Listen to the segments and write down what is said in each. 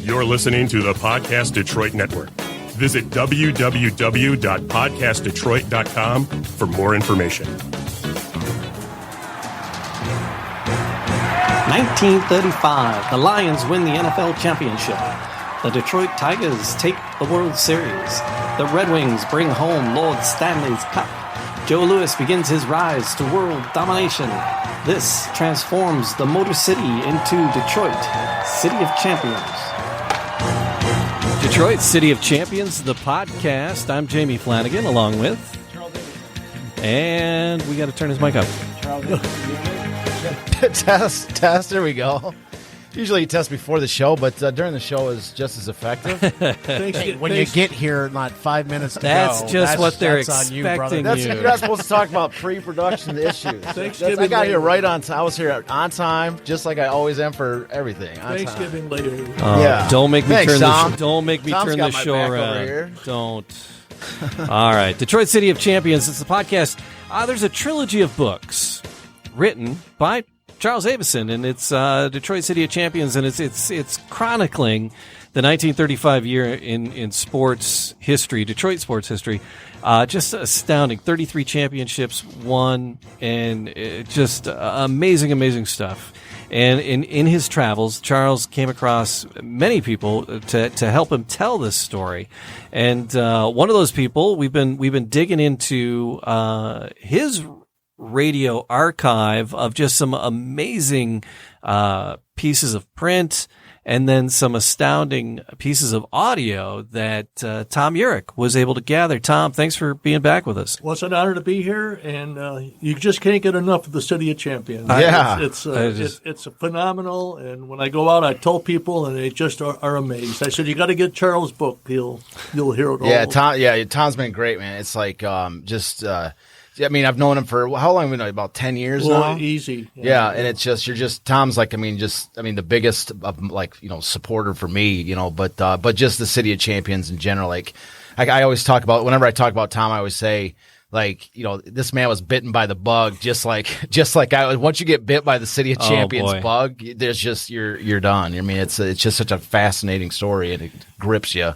You're listening to the Podcast Detroit Network. Visit www.podcastdetroit.com for more information. 1935, the Lions win the NFL championship. The Detroit Tigers take the World Series. The Red Wings bring home Lord Stanley's Cup. Joe Louis begins his rise to world domination. This transforms the Motor City into Detroit, City of Champions. Detroit, City of Champions, the podcast. I'm Jamie Flanagan, along with... And we got to turn his mic up. Test. There we go. Usually you test before the show, but during the show is just as effective. When you get here, not 5 minutes to that's go. Just what they're that's expecting on you, You're not supposed to talk about pre-production issues. I got here right on time. I was here on time, just like I always am for everything. Thanksgiving later. Yeah. Don't make me Thanks, turn Tom. the Don't make me Tom's turn got the my show back over around. here. Don't. All right, Detroit, City of Champions. It's the podcast. There's a trilogy of books written by Charles Avison, and it's Detroit City of Champions, and it's chronicling the 1935 year in sports history, Detroit sports history. Just astounding. 33 championships won, and just amazing stuff. And in his travels, Charles came across many people to help him tell this story. And one of those people, we've been digging into his radio archive of just some amazing pieces of print and then some astounding pieces of audio that Tom Eurich was able to gather. Tom, thanks for being back with us. Well, it's an honor to be here, and you just can't get enough of the City of Champions. Yeah. It's phenomenal, and when I go out, I tell people, and they just are amazed. I said, you got to get Charles' book. You'll hear it all. Yeah, Tom's been great, man. It's like I mean, I've known him for how long? About 10 years now. Easy. Yeah, and it's just Tom's like the biggest supporter for me, but just the City of Champions in general. Like I always talk about, whenever I talk about Tom, I always say, this man was bitten by the bug, just like I. Once you get bit by the City of Champions bug, there's just you're done. I mean, it's just such a fascinating story, and it grips you.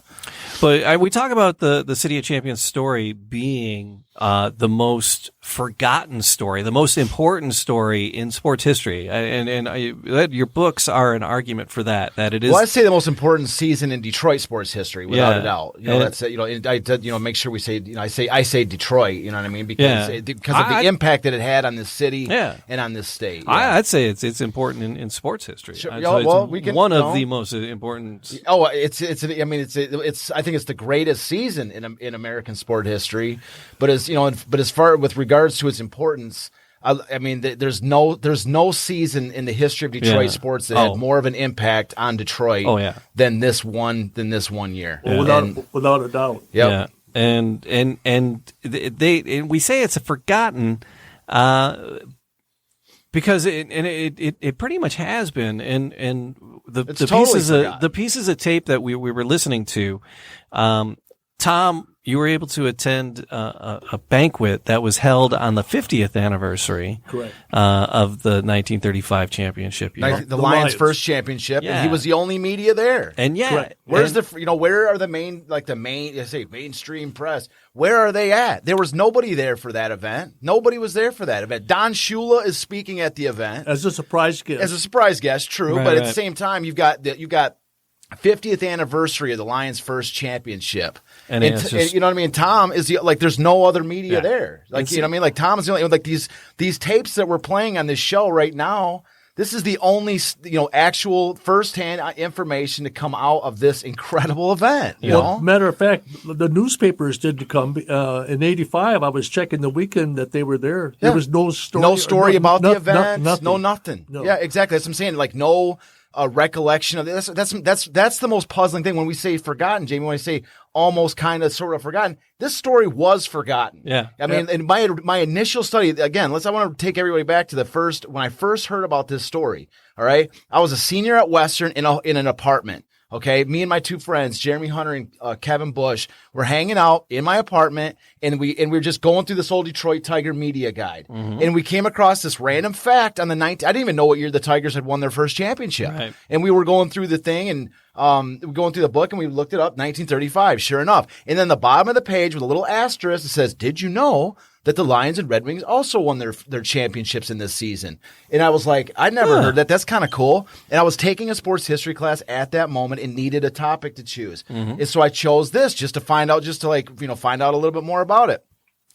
But we talk about the City of Champions story being the most forgotten story, the most important story in sports history, and your books are an argument for that. That it is. Well, I'd say the most important season in Detroit sports history, without a doubt. That's I make sure we say I say Detroit. You know what I mean? Because of the impact that it had on this city and on this state. Yeah. I'd say it's important in sports history. Sure. It's one of the most important. Oh, it's. I think it's the greatest season in American sport history. But as far with regards to its importance, I mean, there's no season in the history of Detroit sports that had more of an impact on Detroit than this one year. Well, without a doubt. Yep. Yeah. And we say it's a forgotten because it pretty much has been, and the pieces of tape that we were listening to, Tom, you were able to attend a banquet that was held on the 50th anniversary of the 1935 championship. The Lions' first championship, and he was the only media there. And where are the mainstream press? Where are they at? There was nobody there for that event. Nobody was there for that event. Don Shula is speaking at the event as a surprise guest. True, but at the same time, you've got 50th anniversary of the Lions' first championship. And you know what I mean? Tom is there's no other media there. You know what I mean? Like Tom is the only, these tapes that we're playing on this show right now. This is the only, actual firsthand information to come out of this incredible event. You know? Matter of fact, the newspapers did come in '85. I was checking the weekend that they were there. There was no story, about the event. Nothing. No. Yeah, exactly. That's what I'm saying. Like no recollection of this. That's the most puzzling thing when we say forgotten, Jamie. When I say almost kind of sort of forgotten, this story was forgotten. Yeah. I mean, in my initial study, again, I want to take everybody back to when I first heard about this story. All right. I was a senior at Western in an apartment. Okay, me and my two friends, Jeremy Hunter and Kevin Bush, were hanging out in my apartment, and we were just going through this old Detroit Tiger media guide, and we came across this random fact on the 19. I didn't even know what year the Tigers had won their first championship, Right. and we were going through the thing and going through the book, and we looked it up, 1935, sure enough, and then the bottom of the page with a little asterisk that says, "Did you know that the Lions and Red Wings also won their championships in this season?" And I was like, I'd never heard that. That's kind of cool. And I was taking a sports history class at that moment and needed a topic to choose. And so I chose this just to find out, find out a little bit more about it.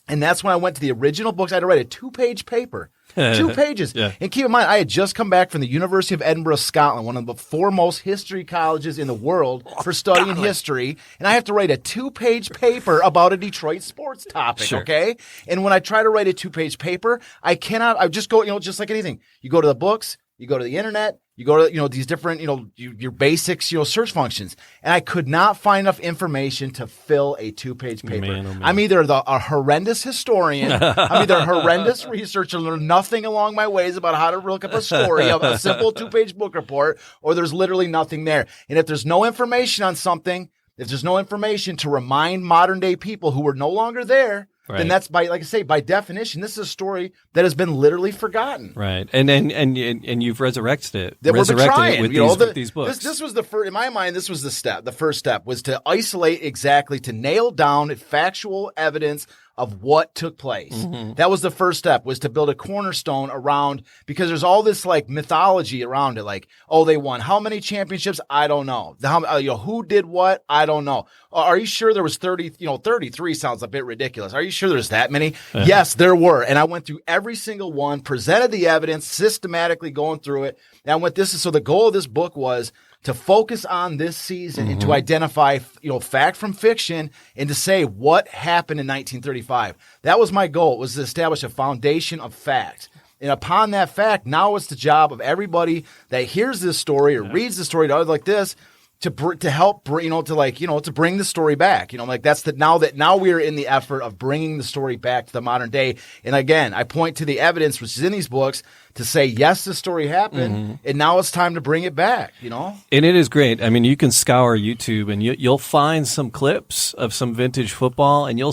And that's when I went to the original books. I had to write a 2-page paper. 2 pages. Yeah. And keep in mind, I had just come back from the University of Edinburgh, Scotland, one of the foremost history colleges in the world for studying history. And I have to write a 2-page paper about a Detroit sports topic, okay? And when I try to write a 2-page paper, I just go, just like anything. You go to the books, you go to the internet, you go to, these different, your basics, search functions. And I could not find enough information to fill a 2-page paper. Man, oh man. I'm either a horrendous historian, I'm either a horrendous researcher, learn nothing along my ways about how to look up a story of a simple 2-page book report, or there's literally nothing there. And if there's no information on something, if there's no information to remind modern day people who were no longer there, then that's by definition, this is a story that has been literally forgotten. Right. And you've resurrected it. That we've been trying with these books. This was the first, in my mind, this was the step. The first step was to isolate exactly, to nail down factual evidence of what took place. That was the first step, was to build a cornerstone around, because there's all this like mythology around it. Like, oh, they won how many championships? I don't know. Who did what? I don't know. Are you sure there was 30, 33 sounds a bit ridiculous. Are you sure there's that many? Yes, there were. And I went through every single one, presented the evidence, systematically going through it. And so the goal of this book was to focus on this season and to identify, fact from fiction, and to say what happened in 1935. That was my goal, was to establish a foundation of fact. And upon that fact, now it's the job of everybody that hears this story or reads the story to others like this to help bring, to bring the story back. Now we're in the effort of bringing the story back to the modern day. And again, I point to the evidence which is in these books to say, yes, this story happened, and now it's time to bring it back, And it is great. I mean, you can scour YouTube and you'll find some clips of some vintage football, and you'll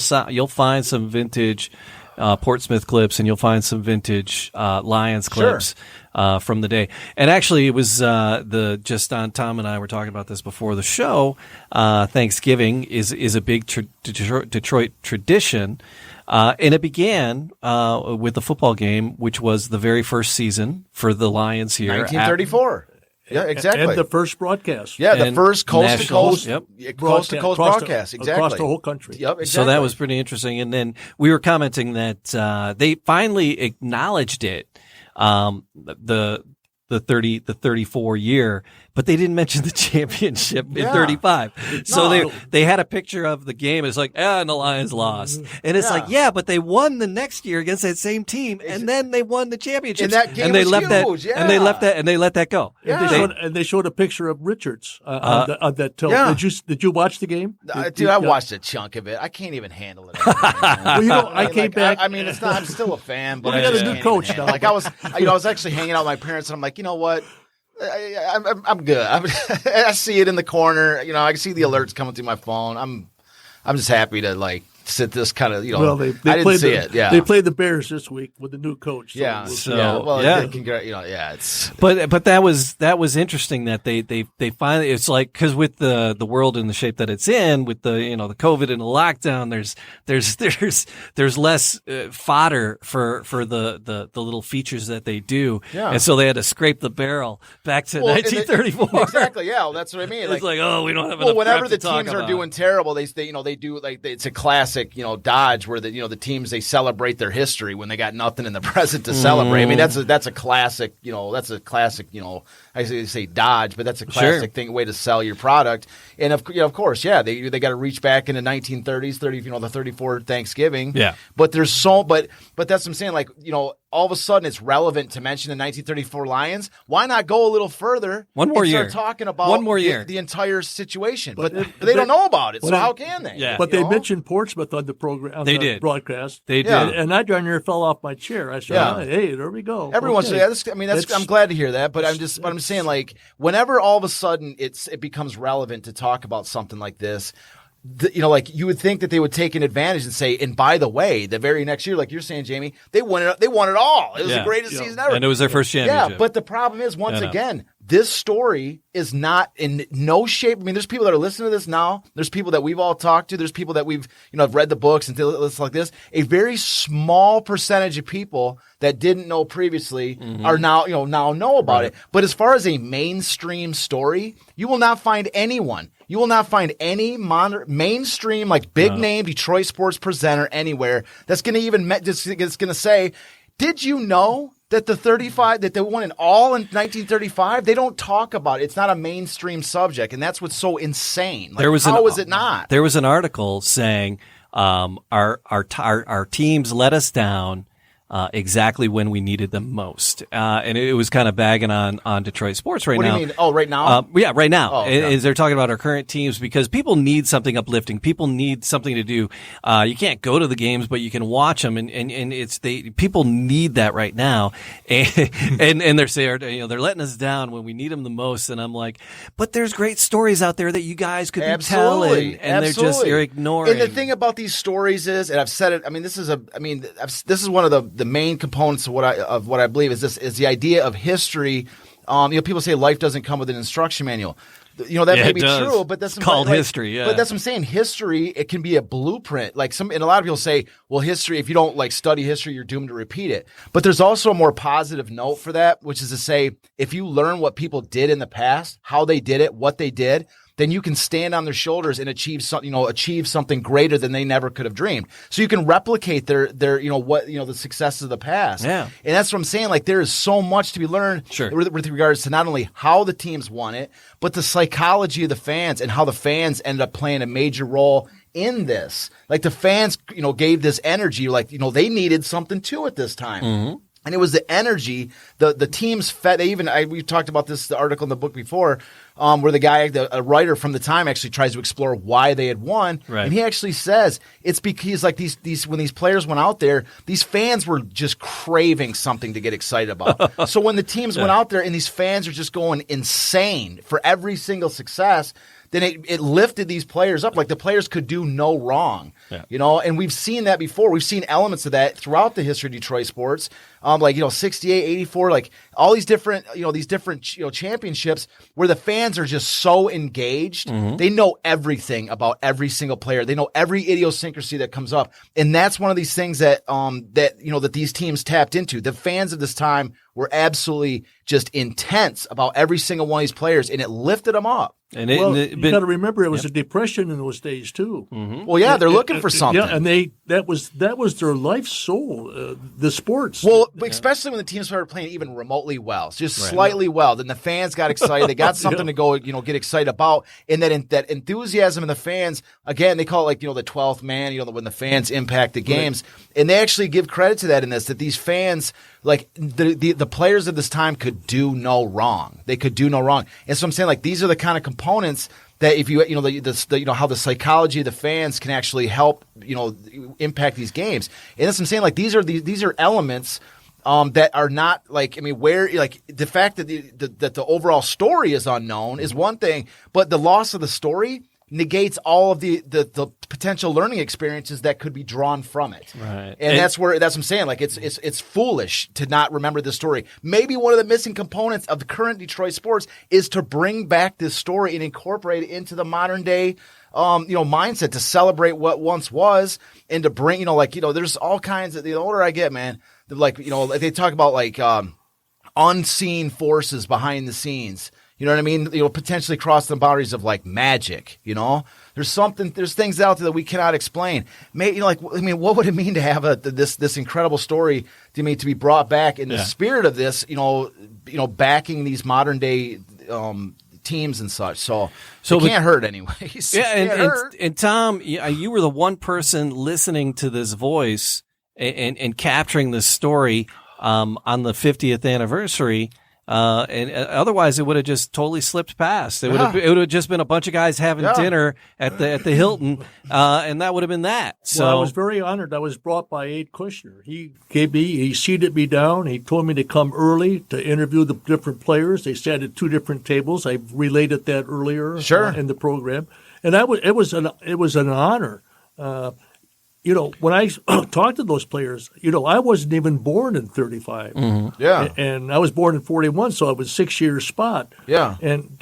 find some vintage Portsmouth clips, and you'll find some vintage Lions clips from the day. And actually, it was Tom and I were talking about this before the show. Thanksgiving is a big Detroit tradition. And it began with the football game, which was the very first season for the Lions here. 1934. Yeah, exactly. And the first broadcast. Yeah, the first coast-to-coast broadcast. Exactly. Across the whole country. Yep, exactly. So that was pretty interesting. And then we were commenting that they finally acknowledged it, the 34 year, but they didn't mention the championship in 35. So they had a picture of the game. It's like, and the Lions lost. And it's like, but they won the next year against that same team, and then they won the championship. And that game was huge. And they left that, and they let that go. Yeah. They showed a picture of Richards on that tilt. Yeah. Did you watch the game? Dude, I watched a chunk of it. I can't even handle it. I came back. It's not. I'm still a fan, but we got a new coach now. Like I was actually hanging out with my parents, and I'm like, you know what? I'm good. I see it in the corner. I can see the alerts coming through my phone. I'm just happy to sit this kind of, Well, they I didn't see it. Yeah. They played the Bears this week with the new coach. But that was interesting that they finally, it's like, because with the world in the shape that it's in, with the the COVID and the lockdown, there's less fodder for the little features that they do, and so they had to scrape the barrel back to 1934. Exactly. Yeah, well, that's what I mean. It's we don't have enough. Whenever the crap to teams talk are about. doing terrible, they do it's a classic dodge where the teams, they celebrate their history when they got nothing in the present to celebrate. I mean, that's a classic, I say dodge, but that's a classic way to sell your product. And of course, they got to reach back into 1930s, the 34 Thanksgiving. Yeah. But that's what I'm saying. all of a sudden it's relevant to mention the 1934 Lions, why not go a little further? One more and year. Start talking about One more year. The entire situation. But they don't know about it, so how can they? Yeah. But they mentioned Portsmouth on the program, on They the did. broadcast. They did. Yeah. And I darn near fell off my chair. I said, hey, there we go. Everyone's Okay. I'm glad to hear that, but I'm saying, like, whenever all of a sudden it becomes relevant to talk about something like this, like you would think that they would take an advantage and say, and by the way, the very next year, like you're saying, Jamie, they won it all. It was the greatest season ever. And it was their first championship. Yeah, but the problem is, once again, this story is not in no shape. I mean, there's people that are listening to this now. There's people that we've all talked to. There's people that we've, have read the books and things like this. A very small percentage of people that didn't know previously are now know about it. But as far as a mainstream story, you will not find anyone. You will not find any mainstream, like big name Detroit sports presenter anywhere that's going to even it's going to say, did you know that that they won it all in 1935? They don't talk about it. It's not a mainstream subject, and that's what's so insane. Like, how is it not? There was an article saying our teams let us down exactly when we needed them most. And it was kind of bagging on Detroit sports right now. What do you mean? Oh, right now? Yeah, right now. Oh, okay. They're talking about our current teams because people need something uplifting. People need something to do. You can't go to the games, but you can watch them, and people need that right now. And they're saying, they're letting us down when we need them the most. And I'm like, but there's great stories out there that you guys could be telling, and you're ignoring. And the thing about these stories is, and I've said it. I mean, this is one of the main components of what I believe is the idea of history. People say life doesn't come with an instruction manual. That may be true, but that's called history. Yeah, but that's what I'm saying. History, it can be a blueprint. And a lot of people say, well, history, if you don't study history, you're doomed to repeat it. But there's also a more positive note for that, which is to say, if you learn what people did in the past, how they did it, what they did, then you can stand on their shoulders and achieve something greater than they never could have dreamed. So you can replicate their the successes of the past. Yeah. And that's what I'm saying. Like, there is so much to be learned with regards to not only how the teams won it, but the psychology of the fans and how the fans ended up playing a major role in this. Like, the fans, gave this energy, they needed something too at this time. Mm-hmm. And it was the energy, the teams fed. We talked about this, the article in the book before, where the guy, a writer from the time, actually tries to explore why they had won. Right. And he actually says it's because when these players went out there, these fans were just craving something to get excited about. So when the teams went out there and these fans are just going insane for every single success, then it lifted these players up. Like, the players could do no wrong, and we've seen that before. We've seen elements of that throughout the history of Detroit sports. 68, 84, like all these different, championships where the fans are just so engaged. Mm-hmm. They know everything about every single player. They know every idiosyncrasy that comes up. And that's one of these things that these teams tapped into. The fans of this time were absolutely just intense about every single one of these players, and it lifted them up. And you got to remember, it was a depression in those days too. Mm-hmm. Well, yeah, they're looking for something. Yeah, and that was their life soul, the sports. Well, especially when the team started playing even remotely well, just slightly well, then the fans got excited. They got something to go, get excited about, and that enthusiasm in the fans. Again, they call it the 12th man. When the fans impact the games, and they actually give credit to that in this. That these fans, like the players of this time, could do no wrong. They could do no wrong, and so I'm saying, these are the kind of components that if how the psychology of the fans can actually help impact these games. And that's what I'm saying. These are elements that are not the fact that the overall story is unknown is one thing, but the loss of the story negates all of the potential learning experiences that could be drawn from it. Right. And that's what I'm saying. It's foolish to not remember this story. Maybe one of the missing components of the current Detroit sports is to bring back this story and incorporate it into the modern day mindset, to celebrate what once was, and to bring, there's all kinds of, the older I get, man, they talk about unseen forces behind the scenes. You know what I mean? Potentially cross the boundaries of magic. There's things out there that we cannot explain. What would it mean to have this incredible story to be brought back in the spirit of this? Backing these modern day teams and such. So it can't hurt anyways. Yeah, and Tom, you were the one person listening to this voice and capturing this story. on the 50th anniversary. And otherwise, it would have just totally slipped past. It would have just been a bunch of guys having dinner at the Hilton, and that would have been that. So I was very honored. I was brought by Ed Kushner. He seated me down. He told me to come early to interview the different players. They sat at two different tables. I related that earlier in the program, and it was an honor. When I talked to those players, I wasn't even born in 35. Mm-hmm. Yeah. And I was born in 41, so I was 6 years spot. Yeah.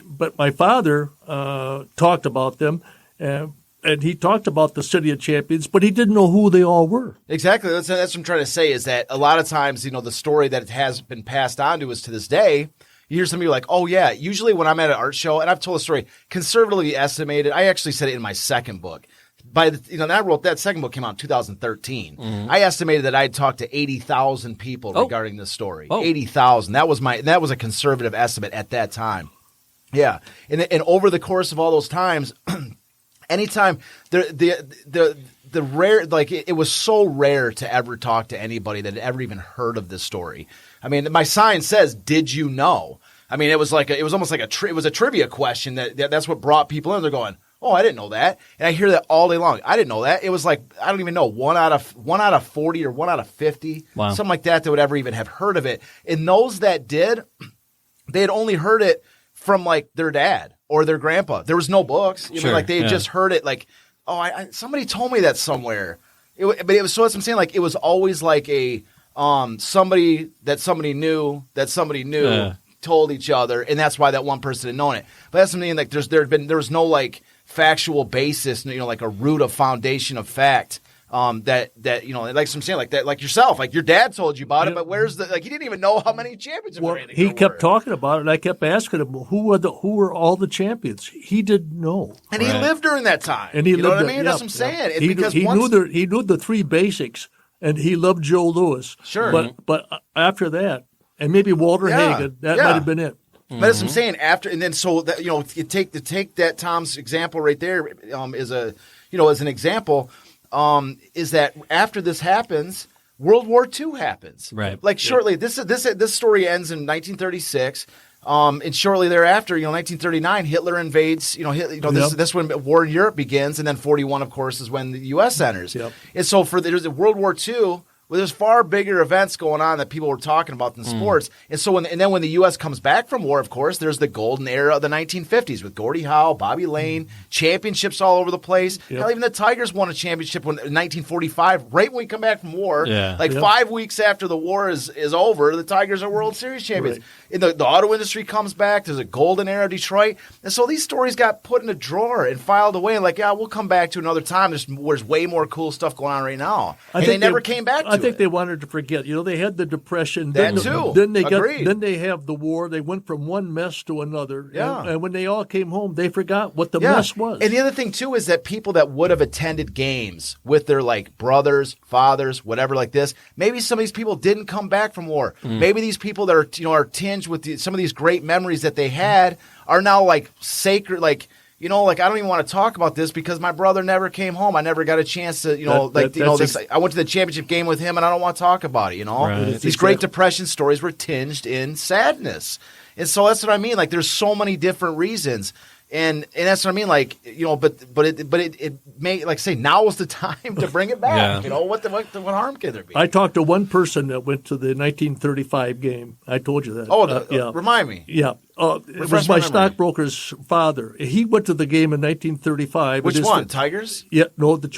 But my father talked about them, and he talked about the City of Champions, but he didn't know who they all were. Exactly. That's what I'm trying to say is that a lot of times, the story that has been passed on to us to this day, you hear some people like, oh, yeah, usually when I'm at an art show, and I've told the story, conservatively estimated, I actually said it in my second book. I wrote that second book came out in 2013. Mm-hmm. I estimated that I'd talked to 80,000 people regarding this story. 80,000. That was a conservative estimate at that time. Yeah, and over the course of all those times, anytime the rare, like it was so rare to ever talk to anybody that had ever even heard of this story. I mean, my sign says, "Did you know?" I mean, it was almost like it was a trivia question that's what brought people in. They're going, oh, I didn't know that. And I hear that all day long. I didn't know that. It was like, I don't even know, 1 out of 40 or 1 out of 50, something like that would ever even have heard of it. And those that did, they had only heard it from like their dad or their grandpa. There was no books. They had just heard it like, oh, somebody told me that somewhere. So that's what I'm saying. Like, it was always like a somebody knew told each other, and that's why that one person had known it. But that's something like there was no like factual basis, like a root of foundation of fact, that like I'm saying, like that, like yourself, like your dad told you about it, but where's he didn't even know how many championships or anything. He kept talking about it, and I kept asking him, who were all the champions? He didn't know. And he lived during that time. And he you know lived what I mean? That's what I'm saying. He knew the three basics, and he loved Joe Louis. Sure. But after that, and maybe Walter Hagen, that might have been it. But that's what I'm saying. After and then, so that you take that Tom's example right there as an example, is that after this happens, World War II happens. Right. Like shortly, this story ends in 1936. And shortly thereafter, 1939, Hitler invades. This when war in Europe begins, and then 41, of course, is when the U.S. enters. Yep. And so there's a World War II. Well, there's far bigger events going on that people were talking about than sports. And so then when the U.S. comes back from war, of course, there's the golden era of the 1950s with Gordie Howe, Bobby Lane, championships all over the place. Yep. Hell, even the Tigers won a championship in 1945, right when we come back from war. Yeah. 5 weeks after the war is over, the Tigers are World Series champions. Right. And the auto industry comes back. There's a golden era of Detroit. And so these stories got put in a drawer and filed away. And we'll come back to another time. There's way more cool stuff going on right now. And they never came back to it. I think they wanted to forget. They had the Depression. That too. Then they Agreed. Then they have the war. They went from one mess to another. Yeah. And when they all came home, they forgot what the mess was. And the other thing too is that people that would have attended games with their like brothers, fathers, whatever like this, maybe some of these people didn't come back from war. Maybe these people that are tinged with some of these great memories that they had are now like sacred, like. I don't even want to talk about this because my brother never came home. I never got a chance to, I went to the championship game with him and I don't want to talk about it, Right. These Great Depression stories were tinged in sadness. And so that's what I mean. Like, there's so many different reasons. And that's what I mean, like, but it may, like, say, now is the time to bring it back. Yeah. What harm can there be? I talked to one person that went to the 1935 game. I told you that. Oh, remind me. Yeah. It was my stockbroker's father. He went to the game in 1935. Which one? Tigers? Yeah, no, out at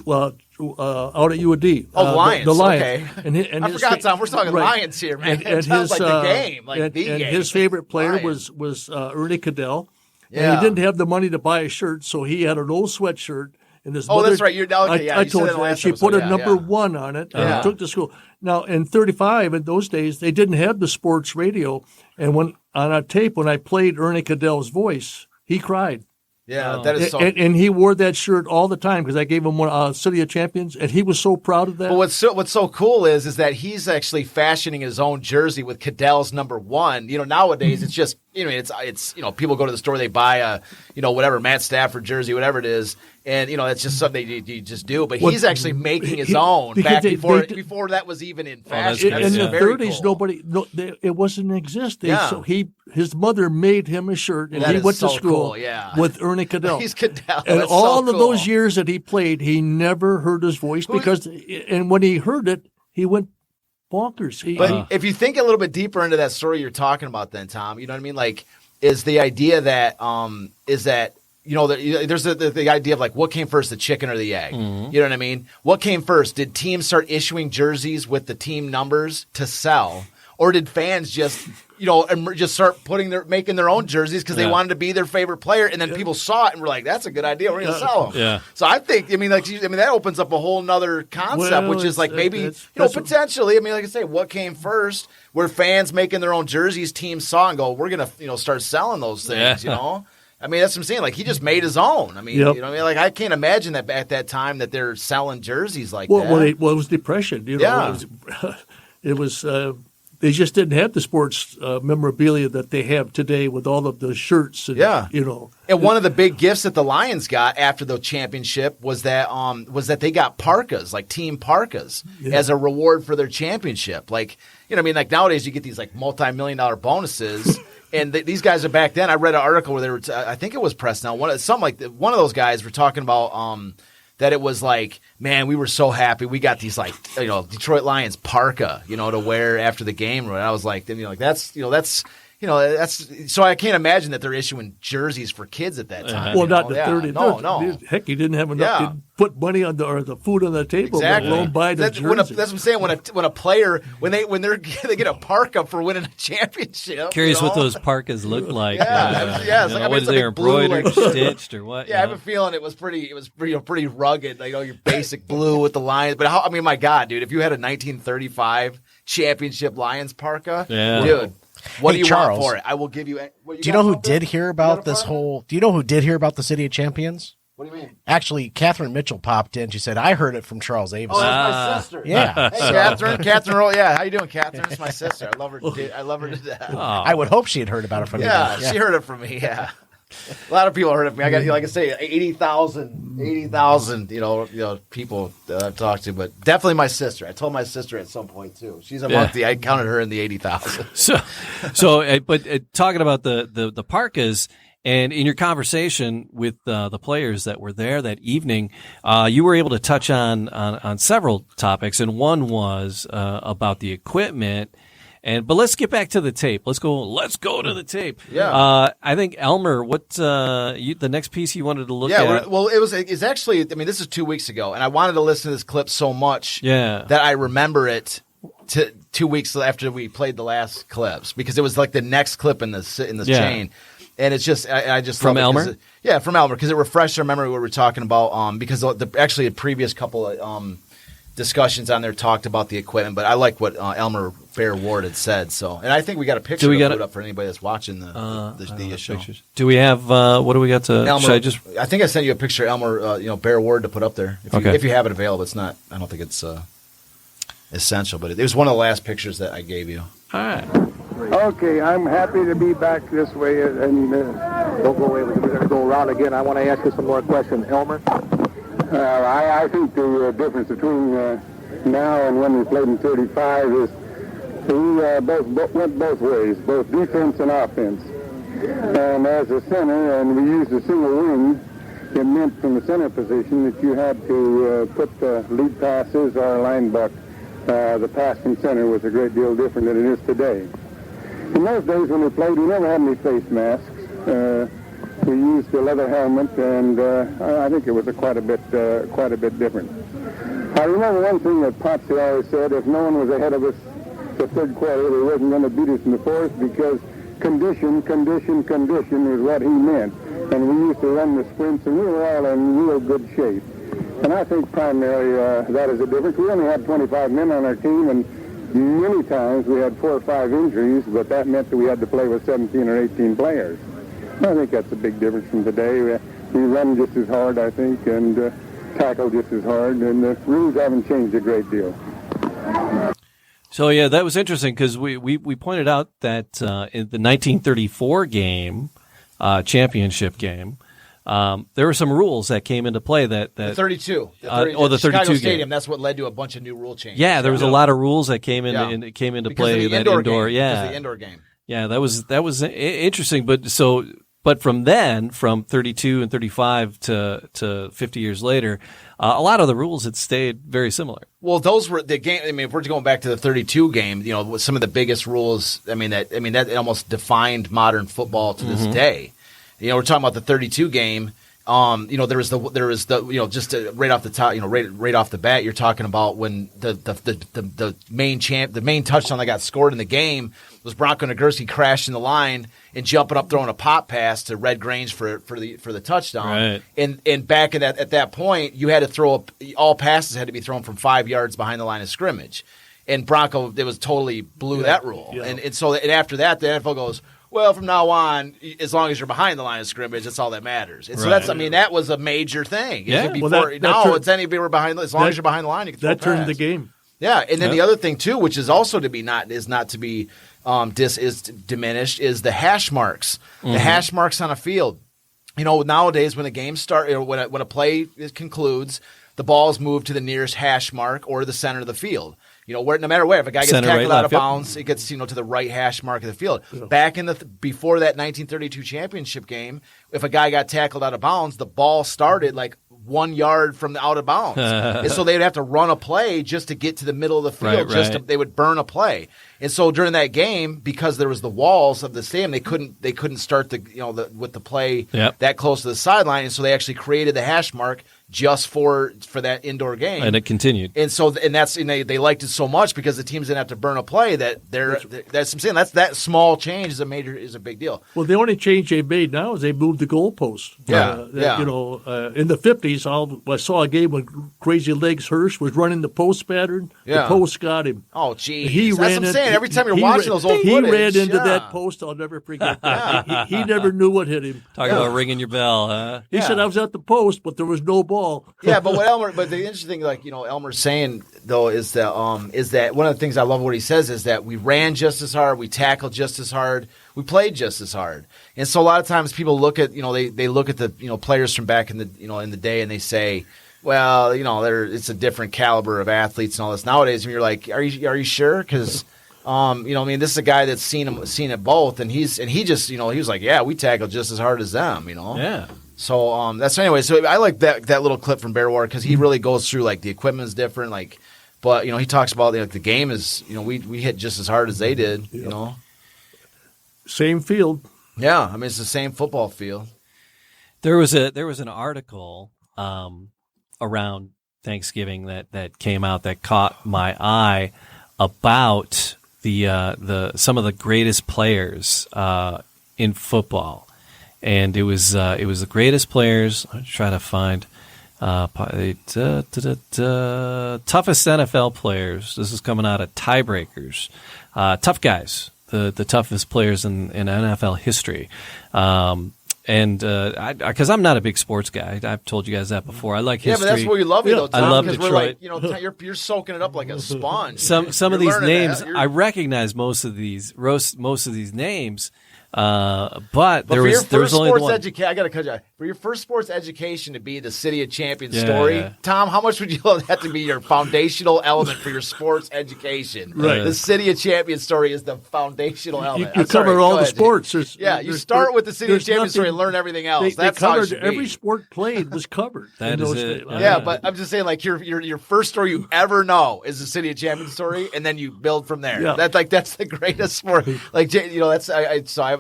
UAD. Oh, Lions. The Lions. Okay. I forgot, Tom. We're talking Lions here, man. It sounds like the game, the game. His favorite player was Ernie Caddell. Yeah. And he didn't have the money to buy a shirt, so he had an old sweatshirt. And his mother, that's right. I told you. She put a number 1 on it and took to school. Now, in 35, in those days, they didn't have the sports radio. And on a tape, when I played Ernie Caddell's voice, he cried. Yeah, that is so. And he wore that shirt all the time because I gave him one City of Champions, and he was so proud of that. But what's so cool is that he's actually fashioning his own jersey with Caddell's number 1. Nowadays it's just it's people go to the store, they buy a whatever Matt Stafford jersey, whatever it is, and it's just something you just do. But he's actually making his own back before that was even in fashion. In the 30s, it wasn't exist. So his mother made him a shirt, and he went to school with Ernie Caddell. He's Caddell. And all of those years that he played, he never heard his voice and when he heard it, he went bonkers. But if you think a little bit deeper into that story you're talking about, then Tom, you know what I mean? Like, is the idea that there's the idea of like what came first, the chicken or the egg? Mm-hmm. You know what I mean? What came first? Did teams start issuing jerseys with the team numbers to sell, or did fans just start making their own jerseys because they wanted to be their favorite player, and then people saw it and were like, "That's a good idea. We're going to sell them." Yeah. So I think, that opens up a whole nother concept, which is like maybe potentially. Like I say, what came first? Were fans making their own jerseys? Teams saw and go, "We're going to start selling those things." Yeah. That's what I'm saying. Like, he just made his own. Like, I can't imagine that at that time that they're selling jerseys like that. Well, it was depression. It was. They just didn't have the sports memorabilia that they have today with all of the shirts. And, And one of the big gifts that the Lions got after the championship was that they got parkas, like team parkas, as a reward for their championship. Like, like nowadays you get these like multi-million-dollar bonuses. And these guys are back then. I read an article where they were, I think it was Press Now. One of those guys were talking about that it was like, man, we were so happy. We got these like, Detroit Lions parka, to wear after the game. And I was like, that's so I can't imagine that they're issuing jerseys for kids at that time. Well, not the 30. No. Heck, he didn't have enough to put money on the food on the table. Exactly. Let alone buy the jersey. That's what I'm saying. When a player they get a parka for winning a championship. Curious what those parkas look like. Was they embroidered, stitched, or what? Yeah, I have a feeling it was pretty rugged. Like, your basic blue with the Lions. But my God, dude, if you had a 1935 championship Lions parka, dude. What do you Charles, want for it? I will give you. Do you know who did hear about this whole? Do you know who did hear about the City of Champions? What do you mean? Actually, Catherine Mitchell popped in. She said, "I heard it from Charles Avison." Oh, that's my sister. Yeah. Hey, Catherine. Yeah, how you doing, Catherine? It's my sister. I love her. To death. I would hope she had heard about it from you. Yeah, she heard it from me. Yeah. A lot of people heard it from me. I got, like I say, 80,000, people that I've talked to, but definitely my sister. I told my sister at some point too. She's among I counted her in the 80,000. But talking about the parkas, and in your conversation with the players that were there that evening, you were able to touch on several topics, and one was about the equipment. But let's get back to the tape. Let's go to the tape. Yeah. I think Elmer, what the next piece you wanted to look at? Yeah. Well, it's actually. This is 2 weeks ago, and I wanted to listen to this clip so much that I remember it 2 weeks after we played the last clips, because it was like the next clip in this chain. And it's just, I just from love Elmer. From Elmer, because it refreshed our memory what we're talking about. Because actually a previous couple of discussions on there talked about the equipment, but I like what Elmer Bear Ward had said. So, and I think we got a picture to put up for anybody that's watching the show. Pictures. Do we have what do we got to? Elmer, I think I sent you a picture of Elmer, Bear Ward to put up there. If you have it available, it's not. I don't think it's essential, but it was one of the last pictures that I gave you. All right. Okay, I'm happy to be back this way, and don't go away. We're going to go around again. I want to ask you some more questions, Elmer. I think the difference between now and when we played in 35 is we went both ways, both defense and offense. And as a center, and we used a single wing, it meant from the center position that you had to put the lead passes or line buck. The pass from center was a great deal different than it is today. In those days when we played, we never had any face masks. We used a leather helmet, and I think it was quite a bit different. I remember one thing that Popsy always said: if no one was ahead of us the third quarter, they wasn't going to beat us in the fourth, because condition was what he meant. And we used to run the sprints, and we were all in real good shape. And I think primarily that is a difference. We only had 25 men on our team, and many times we had 4 or 5 injuries, but that meant that we had to play with 17 or 18 players. I think that's a big difference from today. We run just as hard, I think, and tackle just as hard, and the rules haven't changed a great deal. So yeah, that was interesting because we pointed out that in the 1934 game, championship game, there were some rules that came into play that the 32, the the 32 Chicago Stadium. game. That's what led to a bunch of new rule changes. Yeah, there was a lot of rules that came in into because play. Of the that indoor game, yeah, because of the indoor game. Yeah, that was interesting. But from then, from 32 and 35 to 50 years later, a lot of the rules had stayed very similar. Well, those were the game. I mean, if we're going back to the 32 game, with some of the biggest rules. That almost defined modern football to this day. We're talking about the 32 game. There was the just right off the top, right off the bat, you're talking about when the main touchdown that got scored in the game was Bronco Nagurski crashing the line and jumping up, throwing a pop pass to Red Grange for the touchdown. Right. And back at that point, you had to throw all passes had to be thrown from 5 yards behind the line of scrimmage, and Bronco totally blew that rule. Yeah. And so after that, the NFL goes, well, from now on, as long as you're behind the line of scrimmage, that's all that matters. And so that was a major thing. Yeah. It's anywhere behind. As long as you're behind the line, you can throw that turned the game. Yeah, and then the other thing too, which is also not to be diminished, is the hash marks. The hash marks on a field. Nowadays when a game starts, when a play concludes, the ball is moved to the nearest hash mark or the center of the field. Where no matter where, if a guy gets tackled out of bounds, it gets to the right hash mark of the field. Yeah. Back in before that 1932 championship game, if a guy got tackled out of bounds, the ball started like 1 yard from the out of bounds, and so they'd have to run a play just to get to the middle of the field. They would burn a play, and so during that game, because there was the walls of the stadium, they couldn't start with the play that close to the sideline, and so they actually created the hash mark just for that indoor game, and it continued. And so they liked it so much because the teams didn't have to burn a play that that's what I'm saying. That small change is a big deal. Well, the only change they made now is they moved the goalpost. In the 50s, I saw a game when Crazy Legs Hirsch was running the post pattern. Yeah. The post got him. Oh, geez. That's what I'm saying. Every time you're watching those old footage. He ran into that post. I'll never forget that. He never knew what hit him. Talking about ringing your bell, huh? He said, I was at the post, but there was no ball. Yeah, but the interesting thing, Elmer's saying, though, is that one of the things I love what he says is that we ran just as hard, we tackled just as hard, we played just as hard. And so a lot of times people look at, they look at the, players from back in the day and they say, well, it's a different caliber of athletes and all this. Nowadays, you're like, are you sure? Because, this is a guy that's seen it both, and he was like, yeah, we tackled just as hard as them, Yeah. So that's anyway. So I like that little clip from Bearwater because he really goes through the equipment's different, but he talks about the game is we hit just as hard as they did. Yeah. Same field. Yeah, it's the same football field. There was an article around Thanksgiving that came out that caught my eye about the some of the greatest players in football. And it was the greatest players. I'm trying to find toughest NFL players. This is coming out of Tiebreakers. Tough guys, the toughest players in NFL history. Because I'm not a big sports guy. I've told you guys that before. I like history. Yeah, but that's what we love you though, Tom. I love Detroit. We're you're soaking it up like a sponge. Some of these names, I recognize most of these names. But there was only one. I got to cut you. For your first sports education to be the City of Champions story, Tom, how much would you love that to be your foundational element for your sports education? Right. The City of Champions story is the foundational element. You cover all the sports. You start with the City of Champions story and learn everything else. That's covered, how it should be. every sport played was covered. That is it. Yeah, but I'm just saying, your first story you ever know is the City of Champions story, and then you build from there. Yeah. That's the greatest sport.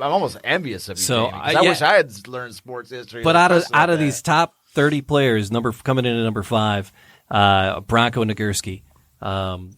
I'm almost envious of you. So I wish I had learned sports history. But out of these top 30 players, coming in at number 5, Bronco Nagurski. In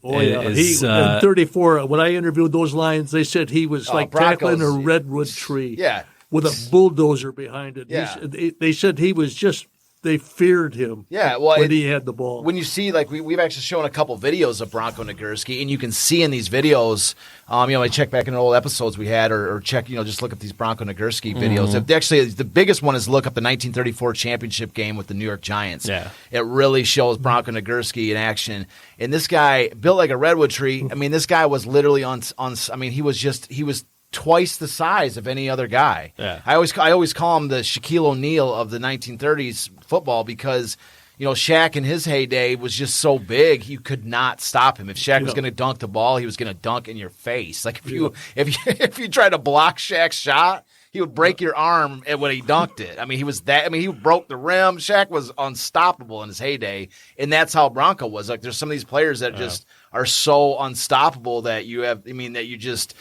34. When I interviewed those Lions, they said he was tackling a redwood tree. Yeah. With a bulldozer behind it. Yeah. They said he was just they feared him. Yeah, well, when he had the ball. When you see, like, we've actually shown a couple videos of Bronco Nagurski, and you can see in these videos, I check back in old episodes we had, or check, just look up these Bronco Nagurski videos. Actually, the biggest one is look up the 1934 championship game with the New York Giants. Yeah. It really shows Bronco Nagurski in action. And this guy, built like a redwood tree, this guy was literally he was twice the size of any other guy. Yeah. I always call him the Shaquille O'Neal of the 1930s football because Shaq in his heyday was just so big you could not stop him. If Shaq was going to dunk the ball, he was going to dunk in your face. Like if you tried to block Shaq's shot, he would break your arm when he dunked it. He broke the rim. Shaq was unstoppable in his heyday, and that's how Bronco was. Like there's some of these players that just are so unstoppable that you just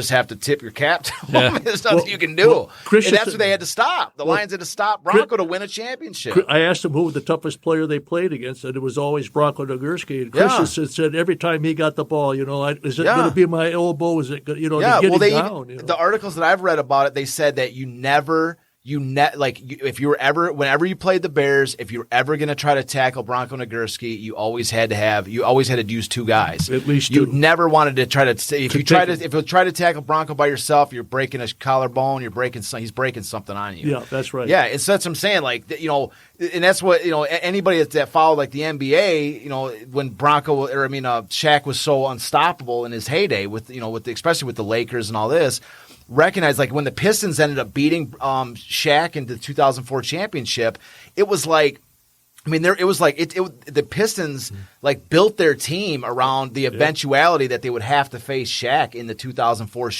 have to tip your cap to them. There's nothing you can do. And that's what they had to stop. The Lions had to stop Bronco to win a championship. I asked him who was the toughest player they played against, and it was always Bronco Nagurski. And Christensen said every time he got the ball, is it going to be my elbow? Is it to get him down? The articles that I've read about it, they said that whenever you played the Bears, if you were ever going to try to tackle Bronco Nagurski, you always had to use two guys. At least you two. never wanted to try to if you try to tackle Bronco by yourself, you're breaking a collarbone, he's breaking something on you. Yeah, that's right. Yeah, and so that's what I'm saying. Like and that's what anybody that followed like the NBA, when Shaq was so unstoppable in his heyday especially with the Lakers and all this. Recognize, like when the Pistons ended up beating Shaq in the 2004 championship, it was like, the Pistons like built their team around the eventuality that they would have to face Shaq in the 2004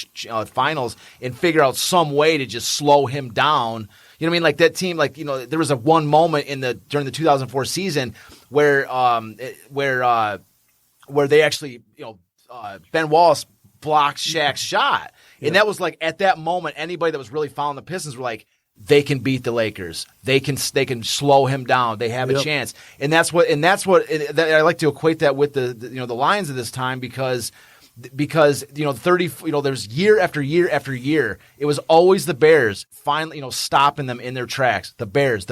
finals and figure out some way to just slow him down. You know what I mean? Like that team, there was one moment during the 2004 season where they actually, Ben Wallace blocked Shaq's shot. And that was like at that moment, anybody that was really following the Pistons were like, they can beat the Lakers. They can slow him down. They have a chance. And that's what I like to equate that with the Lions at this time because there's year after year after year, it was always the Bears finally stopping them in their tracks. The Bears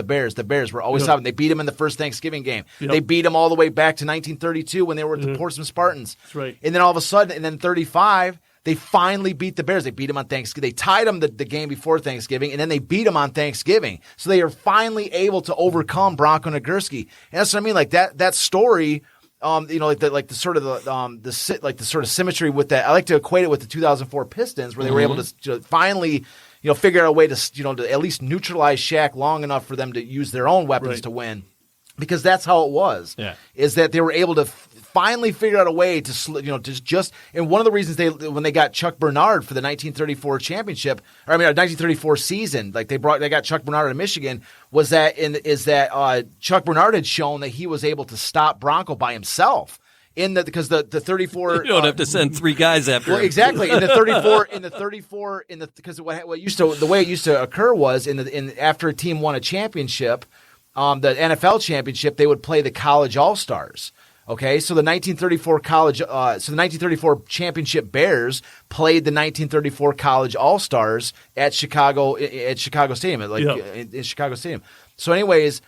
were always stopping. They beat them in the first Thanksgiving game. They beat them all the way back to 1932 when they were the Portsmouth Spartans. That's right. And then all of a sudden, and then 35. They finally beat the Bears. They beat them on Thanksgiving. They tied them the game before Thanksgiving, and then they beat them on Thanksgiving. So they are finally able to overcome Bronco Nagurski. And that's what I mean. Like that story, the sort of symmetry with that. I like to equate it with the 2004 Pistons, where they were able to finally, figure out a way to at least neutralize Shaq long enough for them to use their own weapons to win. Because that's how it was. Yeah. Is that they were able to finally figure out a way to and one of the reasons when they got Chuck Bernard for the 1934 championship, 1934 season, like they got Chuck Bernard out of Michigan, was that Chuck Bernard had shown that he was able to stop Bronco by himself. Because the 34 you don't have to send three guys after him. Exactly. Because the way it used to occur was after a team won a championship, the NFL championship, they would play the college all-stars. Okay, so the 1934 championship Bears played the 1934 college all-stars at Chicago Stadium, in Chicago Stadium. So, anyways,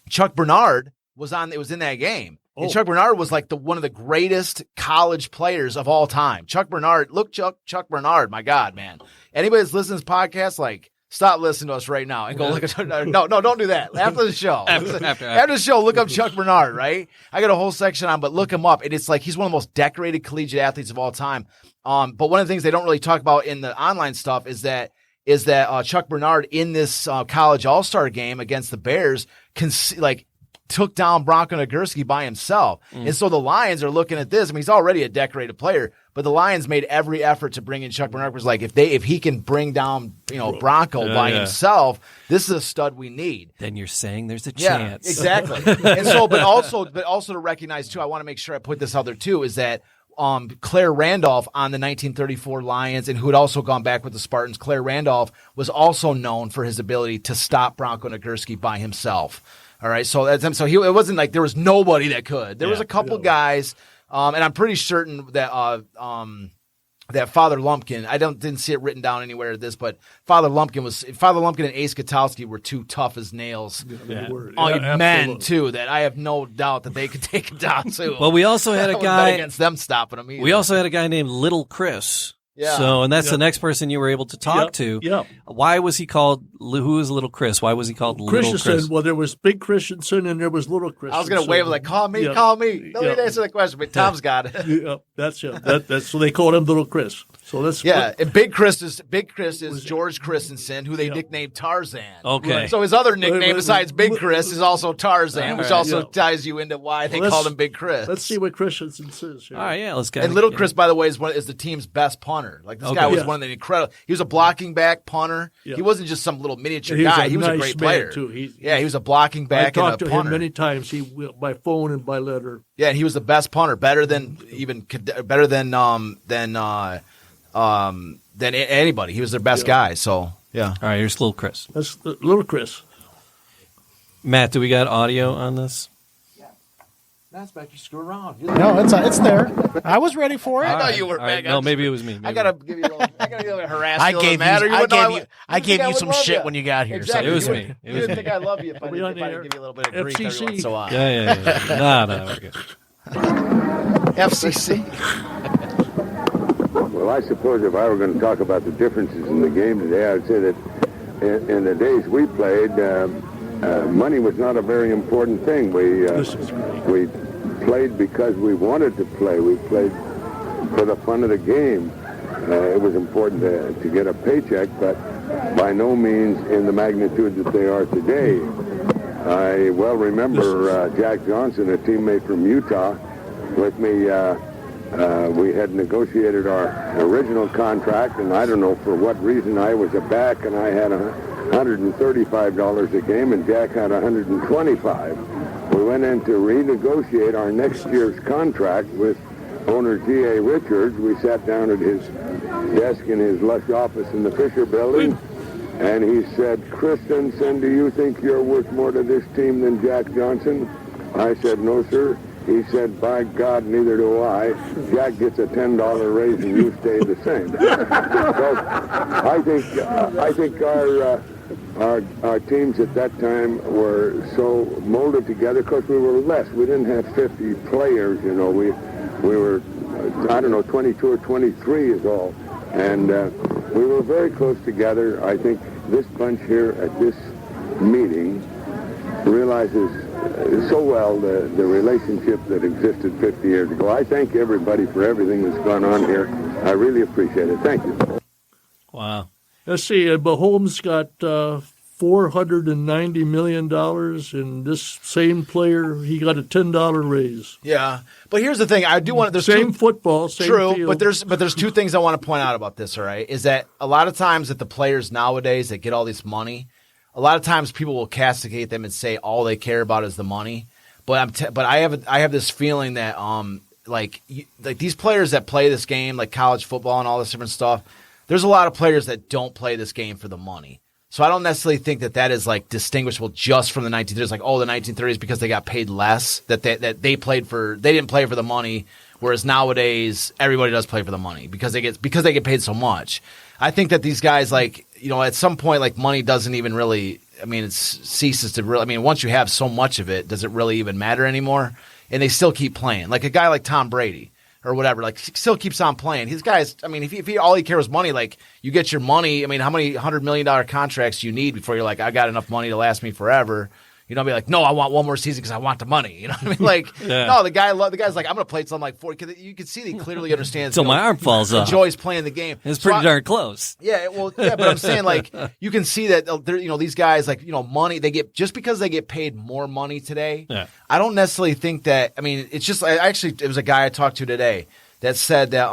Chuck Bernard was in that game. And Chuck Bernard was like one of the greatest college players of all time. Chuck Bernard, Chuck Bernard, my God, man. Anybody that's listening to this podcast, stop listening to us right now and go look at No, don't do that. After the show. After the show, look up Chuck Bernard, right? I got a whole section on, but look him up. And it's like he's one of the most decorated collegiate athletes of all time. But one of the things they don't really talk about in the online stuff is that Chuck Bernard in this college all-star game against the Bears took down Bronco Nagurski by himself. And so the Lions are looking at this. He's already a decorated player, but the Lions made every effort to bring in Chuck Bernard. Was like, if he can bring down Bronco by himself, this is a stud we need. Then you're saying there's a chance. Exactly. And so, but also to recognize too, I want to make sure I put this out there too, is that Claire Randolph on the 1934 Lions, and who had also gone back with the Spartans, Claire Randolph was also known for his ability to stop Bronco Nagurski by himself. All right, so it wasn't like there was nobody that could. There was a couple guys, and I'm pretty certain that that Father Lumpkin, I didn't see it written down anywhere this, but Father Lumpkin and Ace Katowski were two tough as nails. Men too, that I have no doubt that they could take it down too. Well, we also had a guy against them stopping them either. We also had a guy named Little Chris. Yeah. So, and that's the next person you were able to talk to. Yeah. Why was he called? Who is Little Chris? Why was he called Little Chris? Well, there was Big Christensen and there was Little Christensen. I was going to wave like, call me. Nobody answer the question, but Tom's got it. Yeah, that's it. That's so they called him Little Chris. So that's and Big Chris is George Christensen, who they nicknamed Tarzan. Okay. Right. So his other nickname besides Big Chris is also Tarzan, which also ties you into why they called him Big Chris. Let's see what Christensen says here. All right, let's go. And Little Chris, by the way, is the team's best punter. Like this guy was one of the incredible. He was a blocking back punter. Yeah. He wasn't just some little miniature guy. He was a great player too. He was a blocking back and a punter. I talked to him many times. By phone and by letter. Yeah, and he was the best punter, better than anybody. He was their best guy. So yeah. All right, here's Little Chris. That's Little Chris. Matt, do we got audio on this? That's back. You screw around. No, it's there. I was ready for it. I know you were back. No, maybe it was me. I gotta give you a harass. I gave you some shit when you got here. Exactly. So it was me. You didn't think I love you if I didn't give you a little bit of grief every once in a while. Yeah. No, we're good. FCC. Well, I suppose if I were going to talk about the differences in the game today, I would say that in the days we played, money was not a very important thing. We played because we wanted to play. We played for the fun of the game. It was important to get a paycheck, but by no means in the magnitude that they are today. I well remember Jack Johnson, a teammate from Utah, with me. We had negotiated our original contract, and I don't know for what reason I was a back, and I had $135 a game, and Jack had $125. We went in to renegotiate our next year's contract with owner G.A. Richards. We sat down at his desk in his lush office in the Fisher Building, and he said, "Christensen, do you think you're worth more to this team than Jack Johnson?" I said, "No, sir." He said, "By God, neither do I. Jack gets a $10 raise and you stay the same." So I think our teams at that time were so molded together because we were less. We didn't have 50 players, you know. We were, 22 or 23 is all. And we were very close together. I think this bunch here at this meeting realizes so well the relationship that existed 50 years ago. I thank everybody for everything that's gone on here. I really appreciate it. Thank you. Wow. Let's see. Mahomes got $490 million, and this same player, he got a $10 raise. Yeah, but here's the thing: I do want there's same football, same true, field. but there's two things I want to point out about this. All right, is that a lot of times that the players nowadays that get all this money, a lot of times people will castigate them and say all they care about is the money. But I have this feeling that like these players that play this game, like college football and all this different stuff, there's a lot of players that don't play this game for the money. So I don't necessarily think that is like distinguishable just from the 1930s. Like, the 1930s because they got paid less, that they didn't play for the money, whereas nowadays everybody does play for the money because they get paid so much. I think that these guys, like, you know, at some point, like, money doesn't even really. I mean, it ceases to really. I mean, once you have so much of it, does it really even matter anymore? And they still keep playing. Like a guy like Tom Brady or whatever, like, still keeps on playing. His guys, I mean, if all he cares was money, like, you get your money. I mean, how many $100 million contracts you need before you're like, I got enough money to last me forever? You know, be like, no, I want one more season because I want the money. You know what I mean? Like, no, the guy's like, I'm going to play until I'm like 40. Cause you can see that he clearly understands. Until my arm falls off. Enjoys playing the game. It's pretty darn close. Yeah, but I'm saying, like, you can see that, you know, these guys, like, you know, money, they get, just because they get paid more money today, I don't necessarily think that, I mean, it's just, it was a guy I talked to today that said that,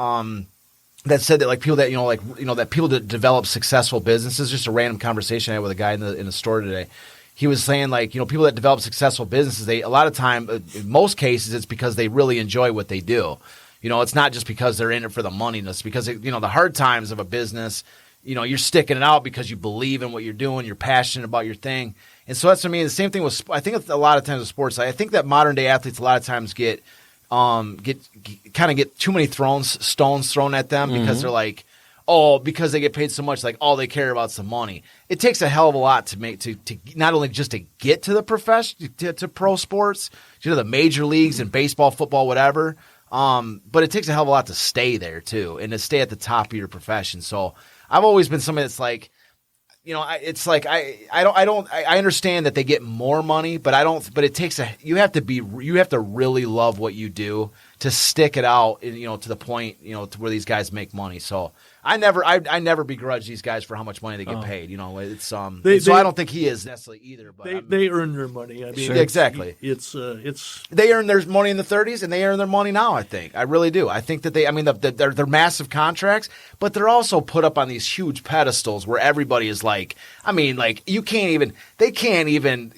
like people that, that people that develop successful businesses, just a random conversation I had with a guy in the store today. He was saying, like, you know, people that develop successful businesses, a lot of time, in most cases, it's because they really enjoy what they do. You know, it's not just because they're in it for the money. It's because, you know, the hard times of a business, you know, you're sticking it out because you believe in what you're doing, you're passionate about your thing. And so that's what I mean. The same thing with, I think a lot of times with sports, I think that modern day athletes a lot of times get get too many stones thrown at them because they're like, oh, because they get paid so much, like all they care about is the money. It takes a hell of a lot to not only just to get to the profession, to pro sports, to the major leagues and baseball, football, whatever. But it takes a hell of a lot to stay there too, and to stay at the top of your profession. So I've always been somebody that's like, I understand that they get more money, but but it takes you have to really love what you do to stick it out, to the point, to where these guys make money. So I never begrudge these guys for how much money they get paid. It's so I don't think he is necessarily either. But they earn their money. I mean, sure. Exactly. It's they earned their money in the 30s, and they earn their money now. I think I really do. I think that they're massive contracts, but they're also put up on these huge pedestals where everybody is like, they can't even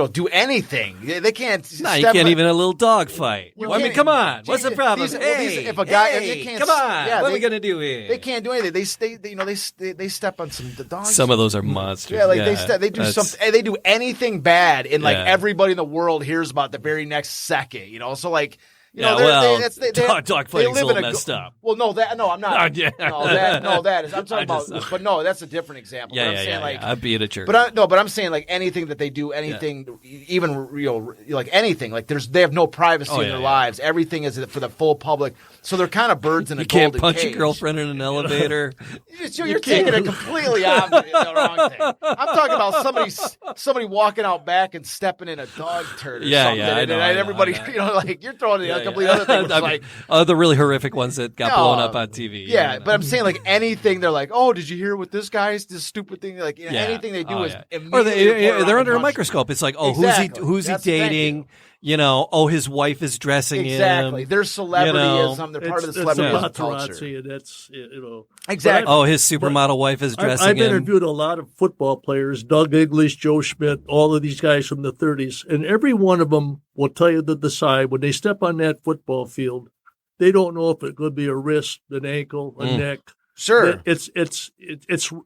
do anything. They can't. No, you can't even a little dog fight. Come on. What's the problem? If a guy, come on. What are we gonna do here? They can't do anything. They step on some dogs. Some of those are monsters. Yeah, they do something. They do anything bad, and everybody in the world hears about the very next second. So like. Dog fighting's a little messed up. Well, I'm not. That is. I'm talking about. But no, that's a different example. Yeah, I'm saying, like, I'd be at a church. But I'm saying like anything that they do, anything, even real, like anything, like they have no privacy in their lives. Everything is for the full public. So they're kind of birds in a golden cage. You can't punch your girlfriend in an elevator. You're taking it completely opposite, the wrong thing. I'm talking about somebody walking out back and stepping in a dog turd or something. I know. Everybody, like you're throwing a complete other thing. Like, the really horrific ones that got blown up on TV. Yeah, but I'm saying like anything, they're like, oh, did you hear what this stupid thing? Like anything they do is immediately. Or they're under a microscope. It's like, oh, exactly. who's he dating? His wife is dressing him. Exactly. Their celebrityism. They're part of the celebrity culture. That's exactly. His supermodel wife is dressing him. I've interviewed a lot of football players, Doug English, Joe Schmidt, all of these guys from the 30s, and every one of them will tell you that when they step on that football field, they don't know if it could be a wrist, an ankle, a neck. Sure. It's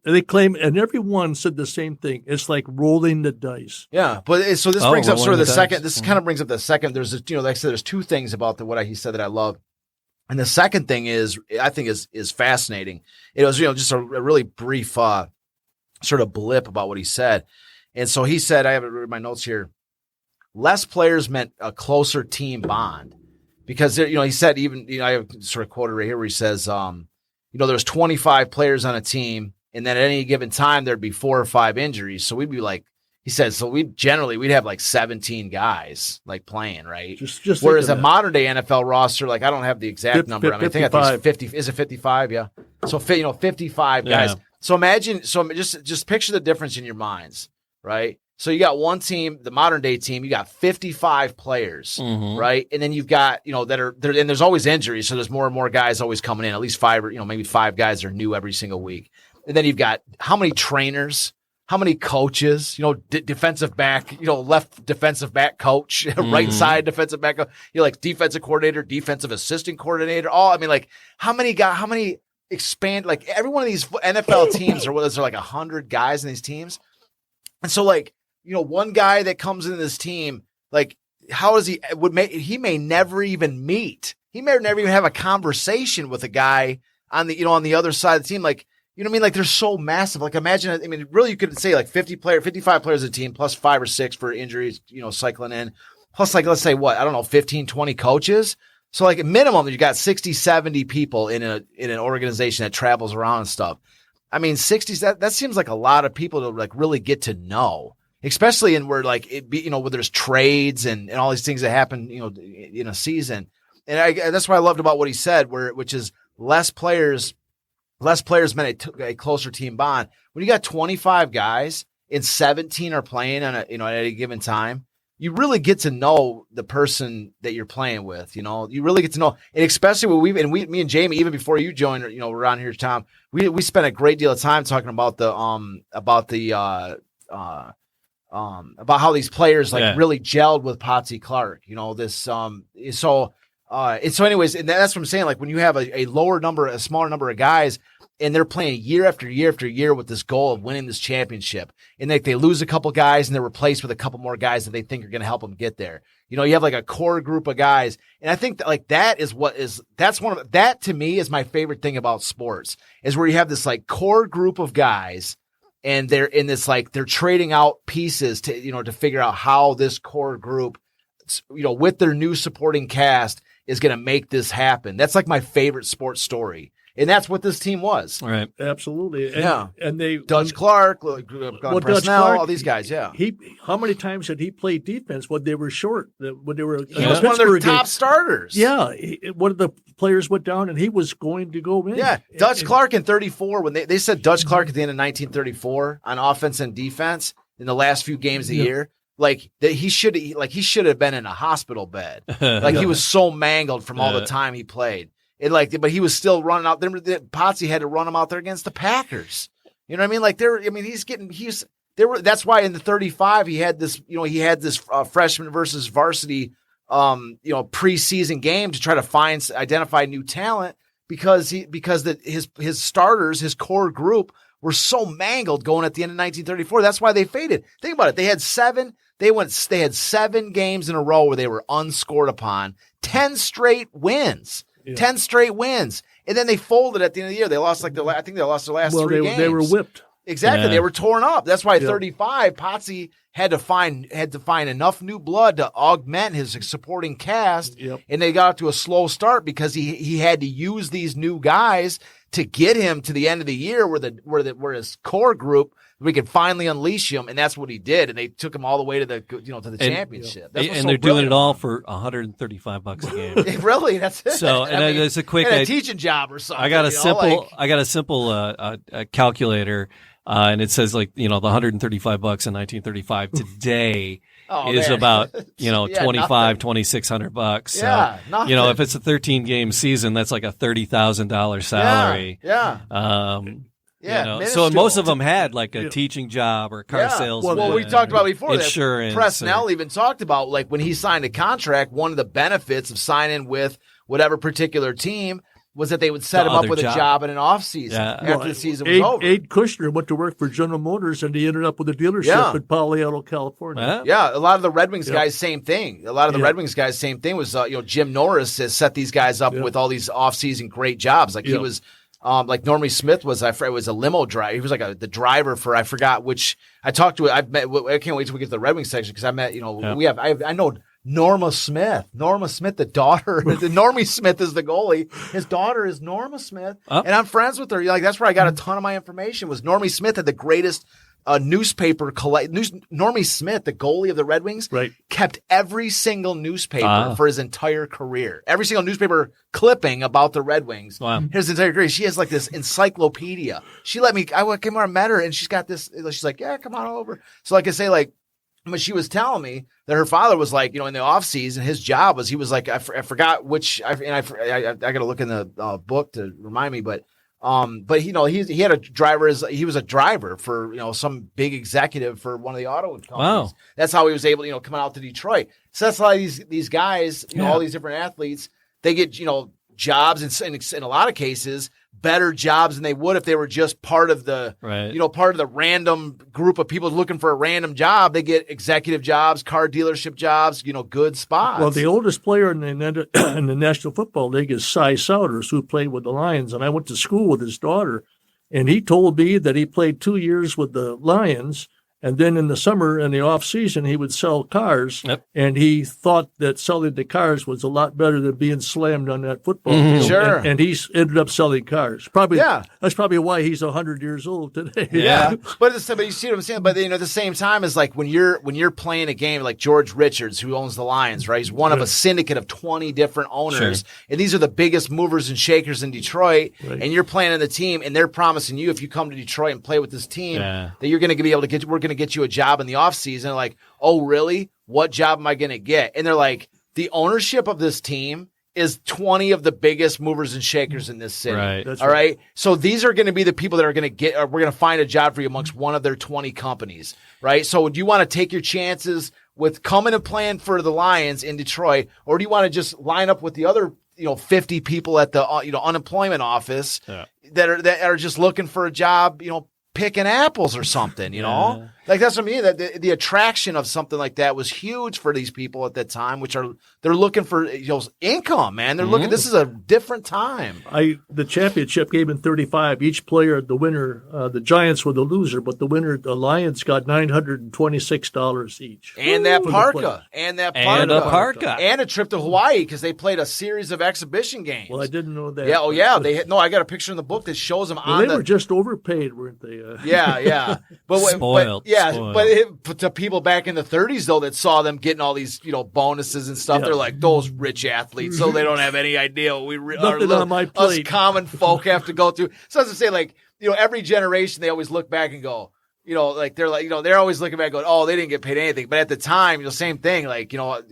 they claim, and everyone said the same thing. It's like rolling the dice. Yeah, but so this brings up sort of the second. This kind of brings up the second. There's like I said, there's two things about what he said that I love, and the second thing I think is fascinating. It was just a really brief sort of blip about what he said, and so he said, I have it in my notes here. Less players meant a closer team bond, because he said I have sort of quoted right here where he says. There's 25 players on a team, and then at any given time, there'd be 4 or 5 injuries. So we'd be like, he said, so we'd have like 17 guys like playing, right? Just whereas a modern day NFL roster, like I don't have the exact number. I think it's 50. Is it 55? Yeah. So 55 guys. Yeah. So imagine, just picture the difference in your minds, right? So you got one team, the modern day team, you got 55 players, right? And then you've got, that are there, and there's always injuries. So there's more and more guys always coming in, at least 5 or, maybe 5 guys are new every single week. And then you've got how many trainers, how many coaches, defensive back, left defensive back coach, right side defensive back, like defensive coordinator, defensive assistant coordinator. How many expand, like every one of these NFL teams are like 100 guys in these teams. And so like, one guy that comes into this team, like, how is he may never even meet. He may never even have a conversation with a guy on the other side of the team. Like, like they're so massive. Like imagine, really you could say like 55 players of the team plus 5 or 6 for injuries, cycling in, plus like, let's say 15, 20 coaches. So like at minimum, you got 60, 70 people in an organization that travels around and stuff. 60, that seems like a lot of people to like really get to know. Especially in where like where there's trades and all these things that happen, in a season. And that's what I loved about what he said, which is less players meant a closer team bond. When you got 25 guys and 17 are playing on at any given time, you really get to know the person that you're playing with. You really get to know, and especially when me and Jamie, even before you joined, we're on here, Tom. We spent a great deal of time talking about about how these players really gelled with Potsy Clark, And so anyways, and that's what I'm saying. Like when you have a smaller number of guys and they're playing year after year after year with this goal of winning this championship, and they lose a couple guys and they're replaced with a couple more guys that they think are going to help them get there. You know, you have like a core group of guys. And I think that like that to me is my favorite thing about sports, is where you have this like core group of guys and they're in this, like, they're trading out pieces to figure out how this core group, with their new supporting cast, is going to make this happen. That's like my favorite sports story. And that's what this team was. Right. Absolutely. And they Dutch Clark, Presnell, all these guys, yeah. How many times had he played defense when they were short? When they were he was one of their top starters. Yeah. One of the players went down and he was going to go in. Yeah. Dutch Clark in 34, when they said Dutch Clark at the end of 1934 on offense and defense in the last few games of the year, like he should have been in a hospital bed. Like he was so mangled from all the time he played. But he was still running out there. Potsy had to run him out there against the Packers. You know what I mean? Like that's why in the 35 he had this freshman versus varsity preseason game to try to identify new talent because his starters, his core group, were so mangled going at the end of 1934. That's why they faded. Think about it. They had 7 games in a row where they were unscored upon, 10 straight wins. Yeah. 10 straight wins. And then they folded at the end of the year. They lost I think they lost their last 3 games. They were whipped. Exactly. Yeah. They were torn up. That's why 35, Potsy had to find enough new blood to augment his supporting cast. Yep. And they got to a slow start because he had to use these new guys to get him to the end of the year where his core group, we could finally unleash him, and that's what he did. And they took him all the way to the championship. And they're doing it all for $135 a game. Really, that's it. So, it's a quick a teaching job or something. I got a simple calculator, and it says the $135 in 1935 today. Is about $2,600. So, nothing. If it's a 13-game season, that's like a $30,000 salary. So most of them had like a teaching job or car salesman. Well, we talked about before insurance. Presnell even talked about, like, when he signed a contract, one of the benefits of signing with whatever particular team was that they would set him up with a job in an off season after the season was over. Ed Kushner went to work for General Motors, and he ended up with a dealership in Palo Alto, California. Yeah, a lot of the Red Wings guys, same thing. Was Jim Norris has set these guys up with all these off season great jobs. Like he was. Like Normie Smith was a limo driver. He was like the driver for, I forgot which. I talked to. I can't wait till we get to the Red Wings section because I met. I know Norma Smith. Norma Smith, the daughter. Normie Smith is the goalie. His daughter is Norma Smith, and I'm friends with her. Like that's where I got a ton of my information. Was Normie Smith had the greatest newspaper Normie Smith, the goalie of the Red Wings, kept every single newspaper for his entire career. Every single newspaper clipping about the Red Wings. Wow. His entire career. She has like this encyclopedia. She let me. I came over and met her, and she's got this. She's like, yeah, come on over. So like I say, like. But she was telling me that her father was like, in the off season, his job was, he was like, I forgot which, I got to look in the book to remind me, but he had a driver, he was a driver for, some big executive for one of the auto companies. Wow. That's how he was able to, come out to Detroit. So that's why these guys, all these different athletes, they get, jobs in a lot of cases, better jobs than they would if they were just part of the, part of the random group of people looking for a random job. They get executive jobs, car dealership jobs, good spots. Well, the oldest player in the National Football League is Cy Souders, who played with the Lions, and I went to school with his daughter, and he told me that he played 2 years with the Lions. And then in the summer and the off season, he would sell cars, and he thought that selling the cars was a lot better than being slammed on that football field. Sure. And he ended up selling cars. That's probably why he's 100 years old today. Yeah. But you see what I'm saying? But at the same time, is like when you're playing a game like George Richards, who owns the Lions, right? He's one of a syndicate of 20 different owners, and these are the biggest movers and shakers in Detroit. Right. And you're playing on the team, and they're promising you, if you come to Detroit and play with this team, that you're going to be able to we're going to get you a job in the off season. Like, oh really? What job am I going to get? And they're like, the ownership of this team is 20 of the biggest movers and shakers in this city. Right. All right. So these are going to be the people that are going to we're going to find a job for you amongst one of their 20 companies. Right. So do you want to take your chances with coming and playing for the Lions in Detroit, or do you want to just line up with the other 50 people at the unemployment office that are just looking for a job, picking apples or something, Like that's what I mean. That the attraction of something like that was huge for these people at that time, they're looking for income, man. They're looking. This is a different time. The championship game in '35. Each player, the winner, the Giants were the loser, but the winner, the Lions, got $926 each, and that parka, and a parka, and a trip to Hawaii because they played a series of exhibition games. Well, I didn't know that. Yeah, I got a picture in the book that shows them they were just overpaid, weren't they? Yeah. But spoiled. But to people back in the 30s though that saw them getting all these bonuses and stuff, they're like those rich athletes, so they don't have any idea what on my plate. Us common folk have to go through. So as I say, every generation they always look back and go, they're always looking back going, oh, they didn't get paid anything. But at the time, same thing.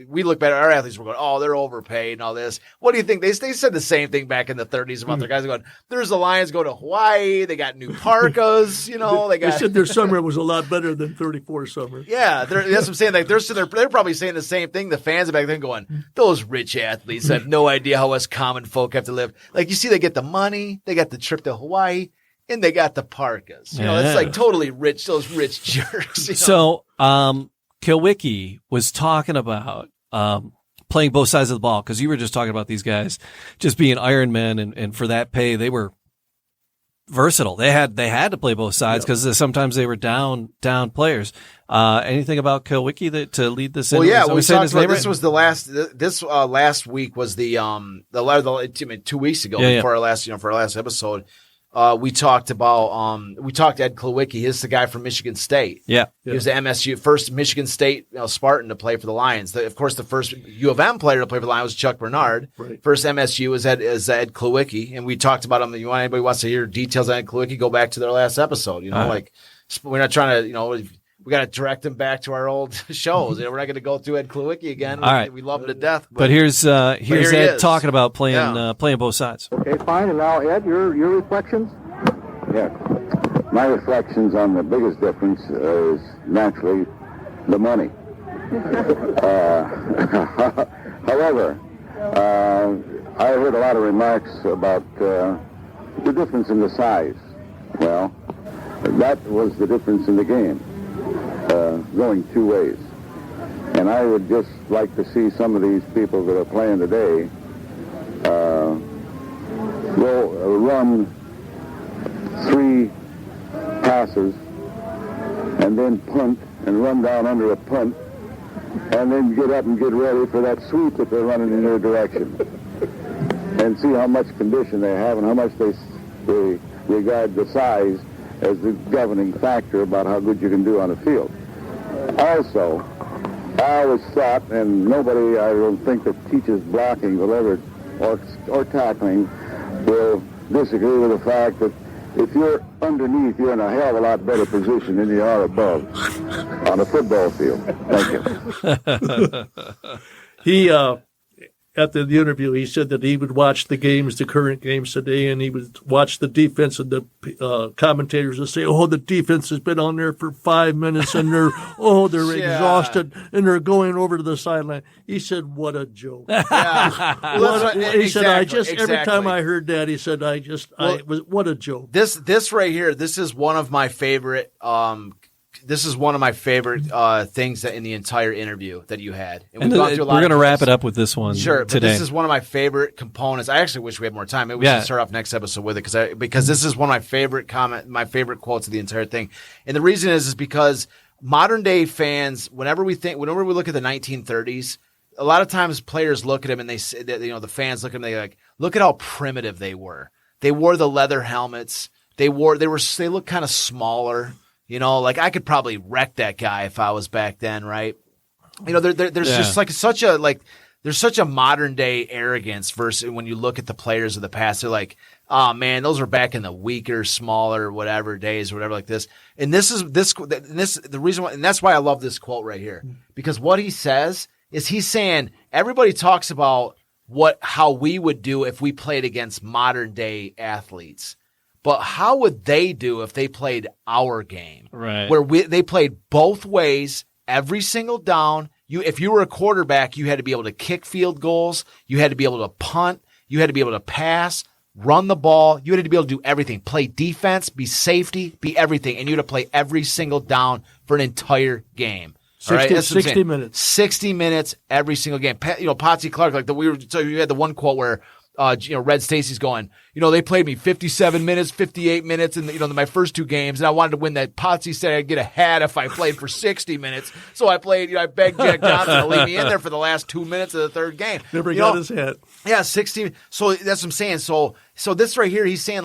We look back at our athletes, we're going, oh, they're overpaid and all this. What do you think? They said the same thing back in the 30s about their guys going, there's the Lions go to Hawaii. They got new parkas, They said their summer was a lot better than 34 summer. Yeah, that's what I'm saying. They're probably saying the same thing. The fans back then going, those rich athletes have no idea how us common folk have to live. You see, they get the money, they got the trip to Hawaii, and they got the parkas. It's totally rich, those rich jerks. So, Klewicki was talking about playing both sides of the ball, because you were just talking about these guys just being Iron Men, and for that pay, they were versatile. They had to play both sides because sometimes they were down players. Anything about Klewicki to lead this? Well, yeah, we talked about this was the last. This last week was the 2 weeks ago before our last for our last episode. We talked about Ed Klewicki. He's the guy from Michigan State. Yeah. He was the MSU first Michigan State Spartan to play for the Lions. Of course, the first U of M player to play for the Lions was Chuck Bernard. Right. First MSU is Ed Klewicki, and we talked about him. Anybody wants to hear details on Ed Klewicki, go back to their last episode. We're not trying to we got to direct them back to our old shows. We're not going to go through Ed Klewicki again. All right. We love him to death. But here's Ed talking about playing both sides. Okay, fine. And now, Ed, your reflections? Yeah. My reflections on the biggest difference is naturally the money. However, I heard a lot of remarks about the difference in the size. Well, that was the difference in the game. Going two ways. And I would just like to see some of these people that are playing today run 3 passes and then punt and run down under a punt and then get up and get ready for that sweep that they're running in their direction, and see how much condition they have and how much they regard the size as the governing factor about how good you can do on the field. Also, I always thought, and nobody I don't think that teaches blocking will ever, or tackling, will disagree with the fact that if you're underneath, you're in a hell of a lot better position than you are above on a football field. Thank you. He, after the interview, he said that he would watch the current games today, and he would watch the defense, and the commentators would say, oh, the defense has been on there for 5 minutes, and they're exhausted, and they're going over to the sideline. He said, what a joke. He said, every time I heard that, he said, what a joke. This right here, this is one of my favorite things that in the entire interview that you had. And we're going to wrap it up with this one today. But this is one of my favorite components. I actually wish we had more time. Maybe we should start off next episode with it because this is one of my favorite favorite quotes of the entire thing. And the reason is because modern day fans, whenever we look at the 1930s, a lot of times players look at them and they say, the fans look at them, they like, look at how primitive they were. They wore the leather helmets. They look kind of smaller. I could probably wreck that guy if I was back then, right? There's just there's such a modern day arrogance versus when you look at the players of the past. They're like, oh man, those were back in the weaker, smaller, whatever days, or whatever like this. And the reason why, and that's why I love this quote right here, because what he says is he's saying everybody talks about how we would do if we played against modern day athletes. But how would they do if they played our game? Right. Where they played both ways every single down. If you were a quarterback, you had to be able to kick field goals. You had to be able to punt. You had to be able to pass, run the ball. You had to be able to do everything. Play defense, be safety, be everything. And you had to play every single down for an entire game. 60 minutes. 60 minutes every single game. Potsy Clark, so you had the one quote where Red Stacy's going, they played me 57 minutes, 58 minutes in my first 2 games, and I wanted to win that. Potsy said I'd get a hat if I played for 60 minutes. So I played, I begged Jack Johnson to leave me in there for the last 2 minutes of the third game. Never got his hat. Yeah, 60. So that's what I'm saying. So this right here, he's saying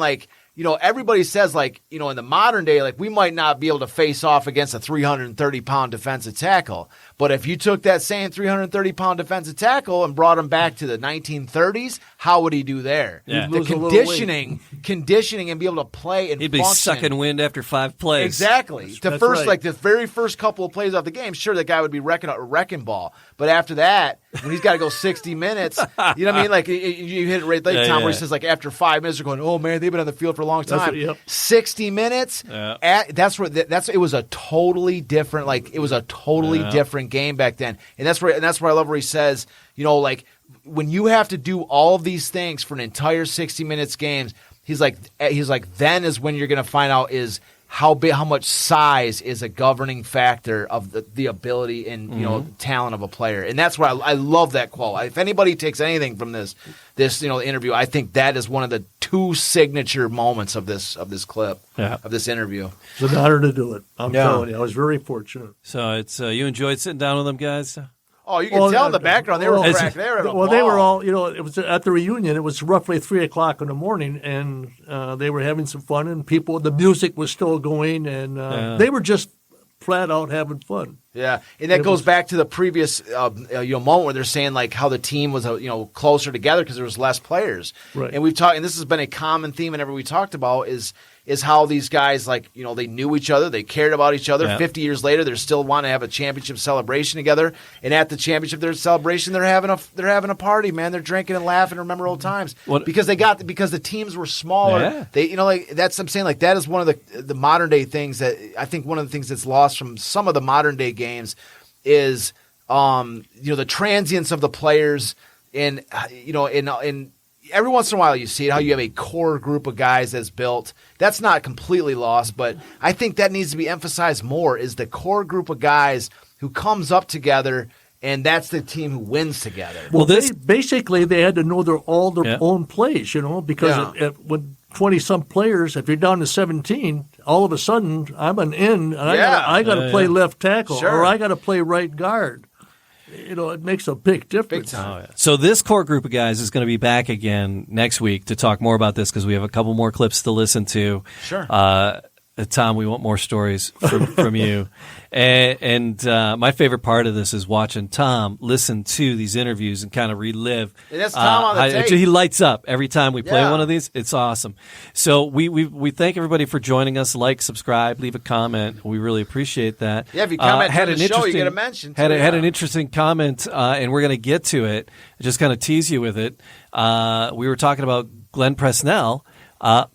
everybody says in the modern day, we might not be able to face off against a 330-pound defensive tackle. But if you took that same 330-pound defensive tackle and brought him back to the 1930s, how would he do there? Yeah. The conditioning and be able to play and he'd be function. sucking wind after 5 plays. Exactly. That's right. The very first couple of plays of the game, sure, that guy would be wrecking a wrecking ball. But after that, when he's got to go 60 minutes, you know what I mean? You hit it right there, Tom, where he says after 5 minutes, they're going, oh man, they've been on the field for a long time. Yep. 60 minutes. Yeah. It was a totally different different game back then. And that's where I love where he says, when you have to do all of these things for an entire 60 minutes games, he's like then is when you're going to find out is how much size is a governing factor of the ability and talent of a player. And that's why I love that quote. If anybody takes anything from this interview, I think that is one of the 2 signature moments of this clip of this interview. It's an honor to do it. I'm telling you, I was very fortunate. So it's you enjoyed sitting down with them guys? Oh, you can tell in the background they were cracked. They were all, it was at the reunion. It was roughly 3:00 in the morning, and they were having some fun, and the music was still going, and they were just flat out having fun. Yeah, and that goes back to the previous moment where they're saying how the team was closer together because there was less players. Right. And we've talked, and this has been a common theme whenever we talked about is how these guys they knew each other, they cared about each other. Yeah. 50 years later, they still want to have a championship celebration together. And at the championship celebration, they're having a party, man. They're drinking and laughing, and remember old times because the teams were smaller. Yeah. They that's I'm saying that is one of the modern day things that I think one of the things that's lost from some of the modern day games is the transience of the players and every once in a while you see it, how you have a core group of guys that's built. That's not completely lost, but I think that needs to be emphasized more is the core group of guys who comes up together, and that's the team who wins together. Well, basically they had to know their own plays, because when 20-some players, if you're down to 17, all of a sudden I'm an end, and I got to play left tackle, or I got to play right guard. It makes a big difference. Big time. Oh, yeah. So this core group of guys is going to be back again next week to talk more about this because we have a couple more clips to listen to. Sure. Tom, we want more stories from you. And my favorite part of this is watching Tom listen to these interviews and kind of relive. And that's Tom on the tape. He lights up every time we play one of these. It's awesome. So we thank everybody for joining us. Like, subscribe, leave a comment. We really appreciate that. Yeah, if you comment on the show, you get a mention. Had an interesting comment, and we're going to get to it. Just kind of tease you with it. We were talking about Glenn Presnell.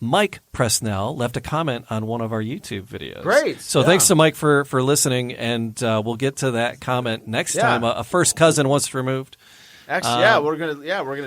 Mike Presnell left a comment on one of our YouTube videos. Great. So thanks to Mike for listening, and we'll get to that comment next time. A first cousin once removed. Actually, we're gonna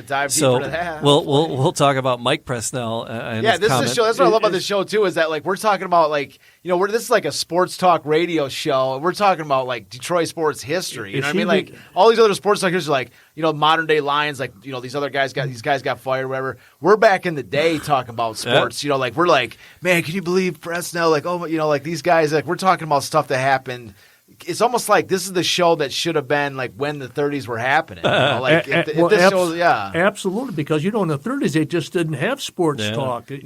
dive deeper into that. We'll talk about Mike Presnell and his this comment. is a show. That's what I love about this show too. Is that we're talking about this is like a sports talk radio show. We're talking about Detroit sports history. You know what I mean? All these other sports talk history, modern day Lions. These other guys got fired, or whatever. We're back in the day talking about sports. Yeah. We're like, man, can you believe Presnell? These guys. We're talking about stuff that happened. It's almost like this is the show that should have been when the 30s were happening. Absolutely, because in the 30s they just didn't have sports talk. If in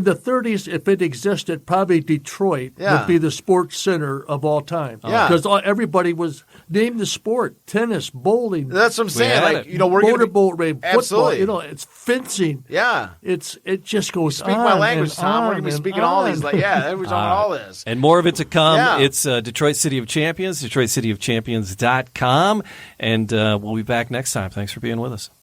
the 30s, if it existed, probably Detroit would be the sports center of all time. Because everybody was named the sport: tennis, bowling. That's what I'm saying. We're motorboat race, absolutely. Football. It's fencing. Yeah, it just goes. Speak my language, Tom. We're gonna be speaking all these. We're talking all this, and more of it to come. Yeah. It's Detroit City of Champions, DetroitCityOfChampions.com, and we'll be back next time. Thanks for being with us.